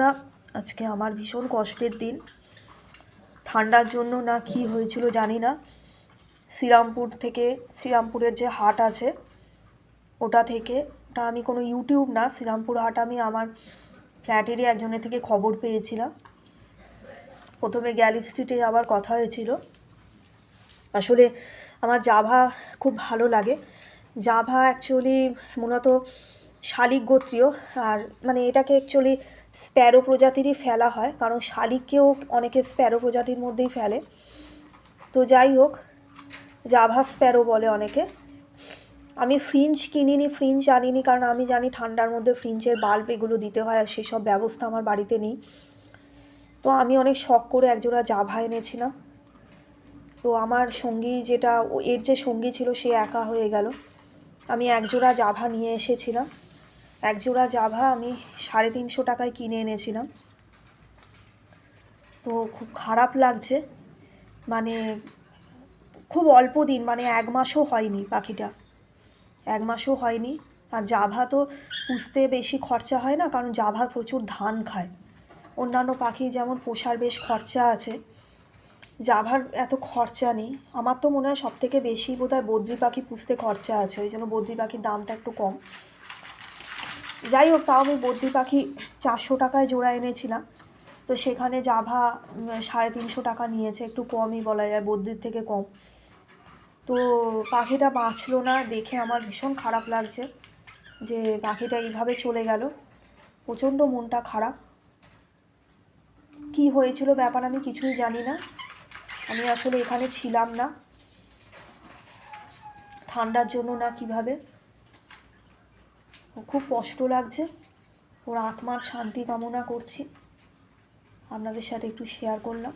বন্ধুরা, আজকে আমার ভীষণ কষ্টের দিন। ঠান্ডার জন্য না কি হয়েছিল জানি না, শ্রীরামপুরের যে হাট আছে ওটা আমি কোনো ইউটিউব না, শ্রীরামপুর হাট আমি আমার ফ্ল্যাটেরই একজনের থেকে খবর পেয়েছিলাম। প্রথমে গ্যালি স্ট্রিটে যাওয়ার কথা হয়েছিল। আসলে আমার জাভা খুব ভালো লাগে। জাভা অ্যাকচুয়ালি মূলত শালিক গোত্রীয়, আর মানে এটাকে অ্যাকচুয়ালি স্প্যারো প্রজাতিরই ফেলা হয়, কারণ শালিককেও অনেকে স্প্যারো প্রজাতির মধ্যেই ফেলে। তো যাই হোক, জাভা স্প্যারো বলে অনেকে। আমি ফ্রিঞ্জ কিনিনি, ফ্রিঞ্জ আনিনি, কারণ আমি জানি ঠান্ডার মধ্যে ফ্রিঞ্জের বাল্ব এগুলো দিতে হয়, আর সেসব ব্যবস্থা আমার বাড়িতে নেই। তো আমি অনেক শখ করে একজোড়া জাভা এনেছিলাম। তো আমার সঙ্গী এর যে সঙ্গী ছিল সে একা হয়ে গেল। আমি একজোড়া জাভা নিয়ে এসেছিলাম। একজোড়া জাভা আমি 350 টাকায় কিনে এনেছিলাম। তো খুব খারাপ লাগছে, মানে খুব অল্প দিন, মানে 1 মাসও হয়নি পাখিটা, 1 মাসও হয়নি। আর জাভা তো পুষতে বেশি খরচা হয় না, কারণ জাভা প্রচুর ধান খায়। অন্যান্য পাখি যেমন পোষার বেশ খরচা আছে, জাভার এত খরচা নেই। আমার তো মনে হয় সবথেকে বেশি বোধহয় বদ্রি পাখি পুষতে খরচা আছে, ওই জন্য বদ্রি পাখির দামটা একটু কম। যাই হোক, তাও আমি বদ্রি পাখি 400 টাকায় জোড়া এনেছিলাম। তো সেখানে জাভা 350 টাকা নিয়েছে, একটু কমই বলা যায়, বদ্রির থেকে কম। তো পাখিটা বাঁচলো না, দেখে আমার ভীষণ খারাপ লাগছে যে পাখিটা এইভাবে চলে গেল। প্রচণ্ড মনটা খারাপ। কি হয়েছিল ব্যাপার আমি কিছুই জানি না। আমি আসলে এখানে ছিলাম না, ঠান্ডার জন্য না কিভাবে। খুব কষ্ট লাগছে। ওর আত্মার শান্তি কামনা করছি, আপনাদের সাথে একটু শেয়ার করলাম।